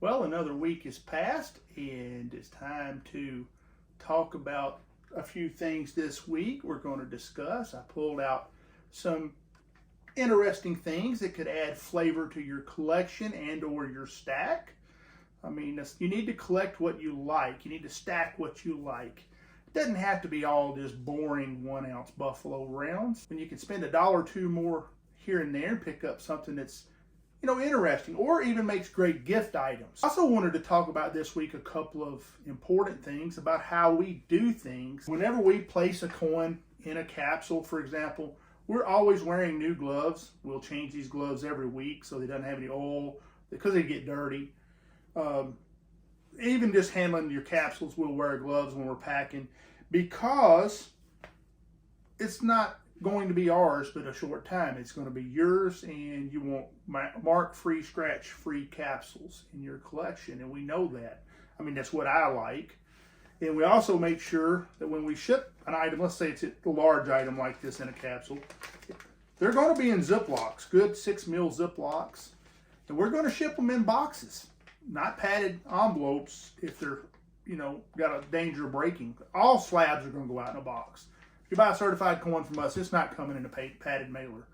Well, another week has passed, and it's time to talk about a few things this week we're going to discuss. I pulled out some interesting things that could add flavor to your collection and or your stack. I mean, you need to collect what you like. You need to stack what you like. It doesn't have to be all just boring 1 ounce Buffalo rounds. When you can spend $1 or two more here and there and pick up something that's interesting, or even makes great gift items. I also wanted to talk about this week a couple of important things about how we do things. Whenever we place a coin in a capsule, for example, we're always wearing new gloves. We'll change these gloves every week so they don't have any oil because they get dirty. Even just handling your capsules, we'll wear gloves when we're packing because it's not going to be ours but a short time. It's going to be yours, and you want mark-free, scratch-free capsules in your collection, and we know that. I mean, that's what I like. And we also make sure that when we ship an item, let's say it's a large item like this in a capsule, they're going to be in Ziplocs, good 6 mil Ziplocs, and we're going to ship them in boxes, not padded envelopes if they're got a danger of breaking. All slabs are going to go out in a box. If you buy a certified coin from us, it's not coming in a padded mailer.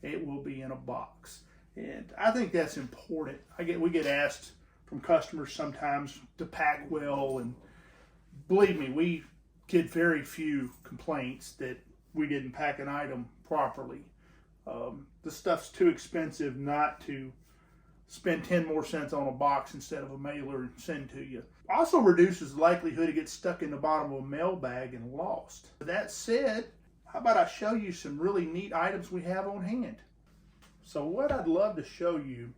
It will be in a box. And I think that's important. We get asked from customers sometimes to pack well, and believe me, we get very few complaints that we didn't pack an item properly. The stuff's too expensive not to spend 10 more cents on a box instead of a mailer and send to you. Also reduces the likelihood it gets stuck in the bottom of a mail bag and lost. That said, how about I show you some really neat items we have on hand? So what I'd love to show you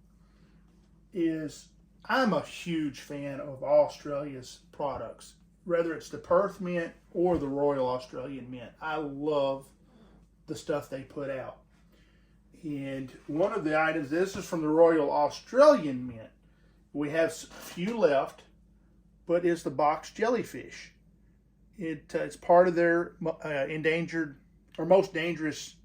is, I'm a huge fan of Australia's products, whether it's the Perth Mint or the Royal Australian Mint. I love the stuff they put out. And one of the items, this is from the Royal Australian Mint. We have a few left, but it's the box jellyfish. It's part of their endangered or most dangerous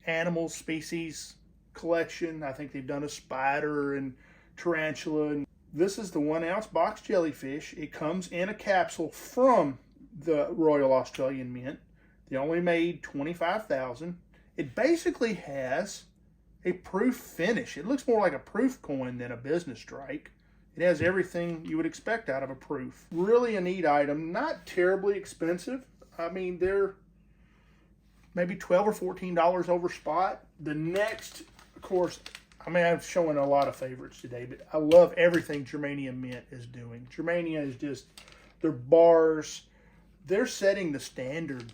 animal species collection. I think they've done a spider and tarantula. And this is the 1 ounce box jellyfish. It comes in a capsule from the Royal Australian Mint. They only made 25,000. It basically has a proof finish. It looks more like a proof coin than a business strike. It has everything you would expect out of a proof. Really a neat item, not terribly expensive. I mean, they're maybe $12 or $14 over spot. The next, of course, I'm showing a lot of favorites today, but I love everything Germania Mint is doing. Germania is just, their bars, they're setting the standard.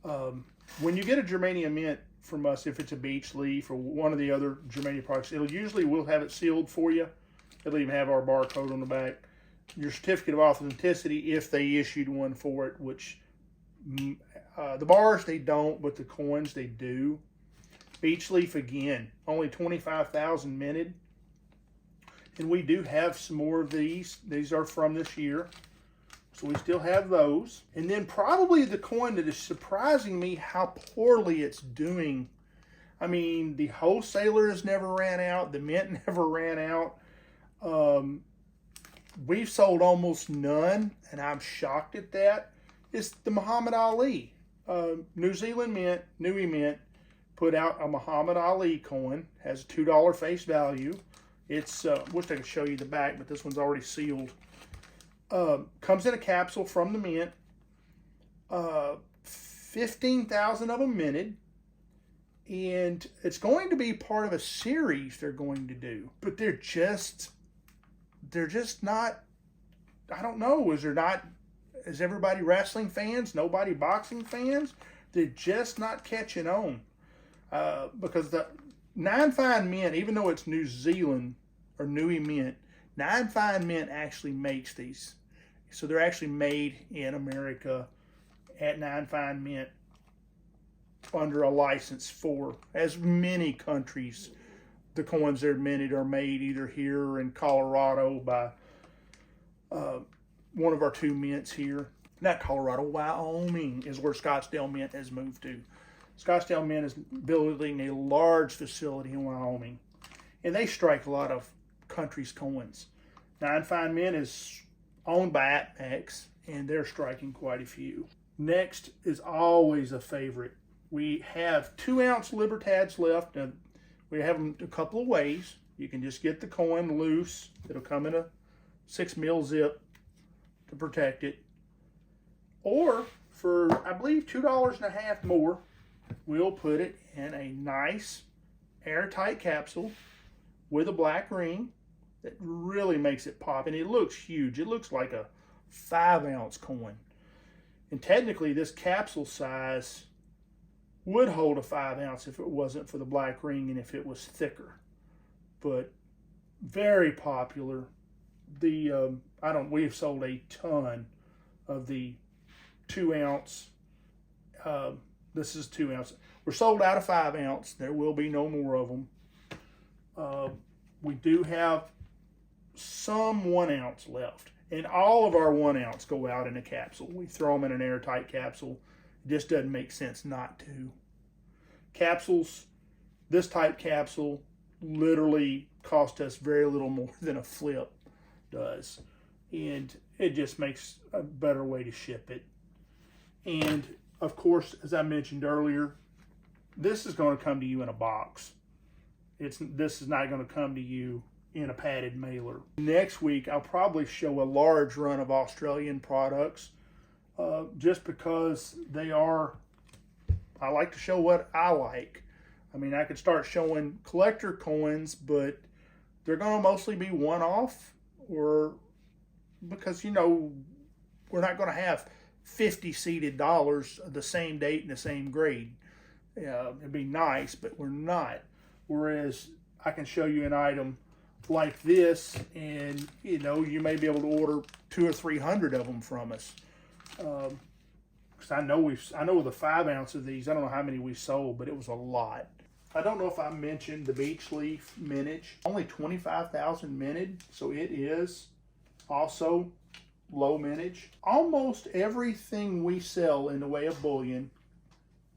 When you get a Germania Mint from us, if it's a beech leaf or one of the other Germania products, we'll have it sealed for you. It'll even have our barcode on the back. Your certificate of authenticity, if they issued one for it, which the bars they don't, but the coins they do. Beech leaf, again, only 25,000 minted. And we do have some more of these. These are from this year. So we still have those. And then probably the coin that is surprising me how poorly it's doing. I mean, the wholesalers never ran out. The mint never ran out. We've sold almost none, and I'm shocked at that. It's the Muhammad Ali. New Zealand Mint, Nui Mint, put out a Muhammad Ali coin. Has a $2 face value. It's, wish I could show you the back, but this one's already sealed. Comes in a capsule from the mint. 15,000 of them minted. And it's going to be part of a series they're going to do. But they're just not, I don't know, is everybody wrestling fans? Nobody boxing fans? They're just not catching on. Because the Nine Fine Mint, even though it's New Zealand or Nui Mint, Nine Fine Mint actually makes these. So they're actually made in America at Nine Fine Mint under a license for, as many countries, the coins that are minted are made either here or in Colorado by one of our two mints here. Not Colorado, Wyoming is where Scottsdale Mint has moved to. Scottsdale Mint is building a large facility in Wyoming, and they strike a lot of countries' coins. Nine Fine Men is owned by APMEX, and they're striking quite a few. Next is always a favorite. We have 2-ounce Libertads left, and we have them a couple of ways. You can just get the coin loose. It'll come in a 6 mil zip to protect it. Or for, I believe, $2.50 more, we'll put it in a nice airtight capsule with a black ring that really makes it pop. And it looks huge. It looks like a 5-ounce coin. And technically, this capsule size would hold a 5-ounce if it wasn't for the black ring and if it was thicker. But very popular. We have sold a ton of the 2-ounce. This is 2-ounce. We're sold out of 5-ounce. There will be no more of them. We do have some 1-ounce left, and all of our 1-ounce go out in a capsule. We throw them in an airtight capsule. It just doesn't make sense not to. Capsules, this type capsule, literally cost us very little more than a flip does, and it just makes a better way to ship it. And of course, as I mentioned earlier, this is going to come to you in a box. This is not going to come to you in a padded mailer. Next week, I'll probably show a large run of Australian products, just because they are, I like to show what I like. I mean, I could start showing collector coins, but they're going to mostly be one-off, or because, you know, we're not going to have 50 seeded dollars of the same date and the same grade. It'd be nice, but we're not. Whereas I can show you an item like this, and you know, you may be able to order 200 or 300 of them from us. Because I know the 5-ounce of these, I don't know how many we sold, but it was a lot. I don't know if I mentioned the Beach Leaf mintage. Only 25,000 minted, so it is also low mintage. Almost everything we sell in the way of bullion,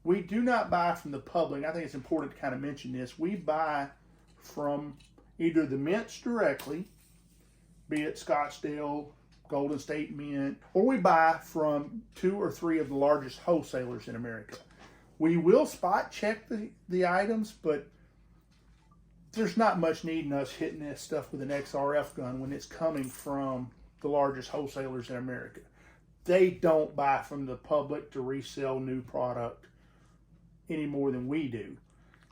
we do not buy from the public. I think it's important to kind of mention this. We buy from either the mints directly, be it Scottsdale, Golden State Mint, or we buy from 2 or 3 of the largest wholesalers in America. We will spot check the items, but there's not much need in us hitting this stuff with an XRF gun when it's coming from the largest wholesalers in America. They don't buy from the public to resell new product any more than we do.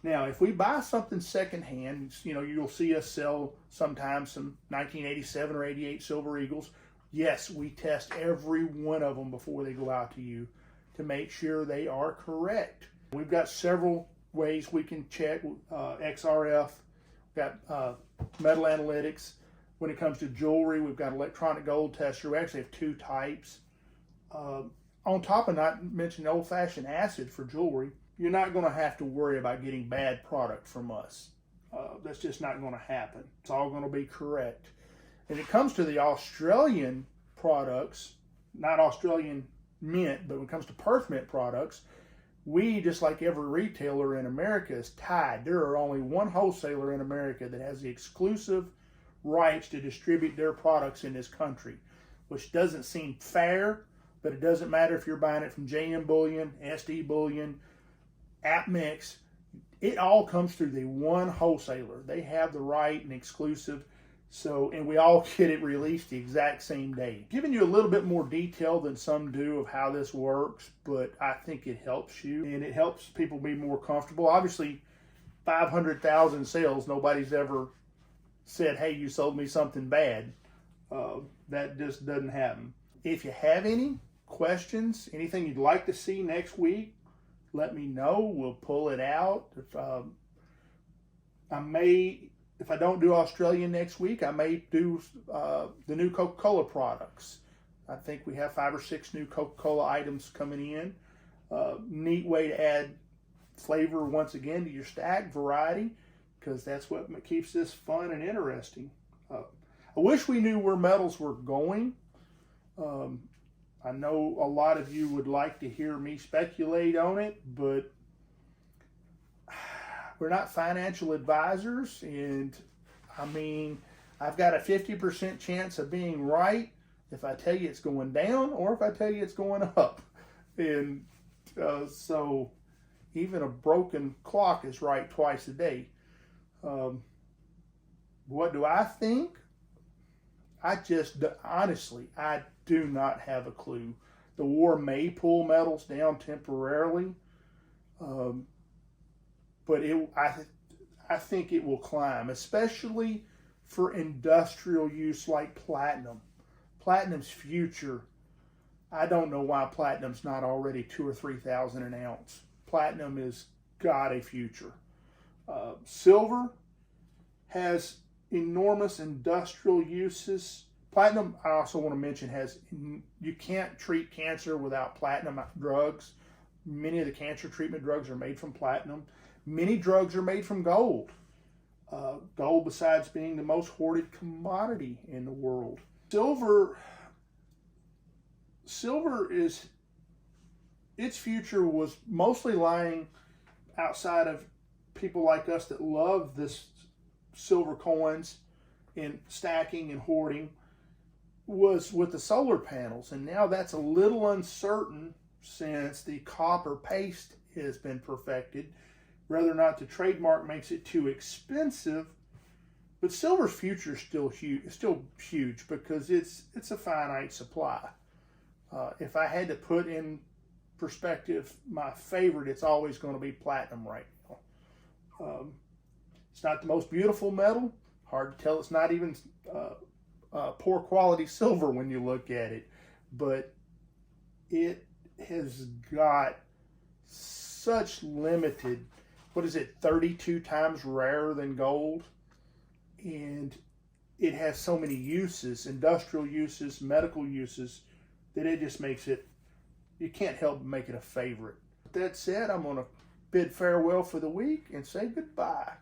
Now, if we buy something secondhand, you know, you'll see us sell sometimes some 1987 or 88 Silver Eagles. Yes, we test every one of them before they go out to you to make sure they are correct. We've got several ways we can check XRF. We've got metal analytics. When it comes to jewelry, we've got electronic gold tester. We actually have 2 types. On top of not mentioning old-fashioned acid for jewelry, you're not going to have to worry about getting bad product from us. That's just not going to happen. It's all going to be correct. When it comes to the Australian products, not Australian mint, but when it comes to Perth Mint products, we, just like every retailer in America, is tied. There are only one wholesaler in America that has the exclusive rights to distribute their products in this country, which doesn't seem fair, but it doesn't matter if you're buying it from JM Bullion, SD Bullion, APMEX. It all comes through the one wholesaler. They have the right and exclusive. So, and we all get it released the exact same day. Giving you a little bit more detail than some do of how this works, but I think it helps you and it helps people be more comfortable. Obviously, 500,000 sales, nobody's ever said, hey, you sold me something bad. That just doesn't happen. If you have any questions, anything you'd like to see next week, let me know. We'll pull it out. If I don't do Australian next week, I may do the new Coca-Cola products. I think we have 5 or 6 new Coca-Cola items coming in. Neat way to add flavor once again to your stack, variety, because that's what keeps this fun and interesting. I wish we knew where metals were going. I know a lot of you would like to hear me speculate on it, but we're not financial advisors, and I mean, I've got a 50% chance of being right if I tell you it's going down or if I tell you it's going up. And so even a broken clock is right twice a day. What do I think? Honestly, I do not have a clue. The war may pull metals down temporarily, but I think it will climb, especially for industrial use like platinum. Platinum's future, I don't know why platinum's not already 2,000 or 3,000 an ounce. Platinum has got a future. Silver has enormous industrial uses. Platinum, I also want to mention, you can't treat cancer without platinum drugs. Many of the cancer treatment drugs are made from platinum. Many drugs are made from gold. Gold, besides being the most hoarded commodity in the world. Silver is, its future was mostly lying outside of people like us that love this silver coins and stacking and hoarding, was with the solar panels. And now that's a little uncertain since the copper paste has been perfected. Whether or not the trademark makes it too expensive, but silver's future is still huge because it's a finite supply. If I had to put in perspective my favorite, it's always going to be platinum right now. It's not the most beautiful metal. Hard to tell. It's not even poor quality silver when you look at it, but it has got such limited, 32 times rarer than gold, and it has so many uses, industrial uses, medical uses, that it just makes it, you can't help but make it a favorite. That said, I'm going to bid farewell for the week and say goodbye.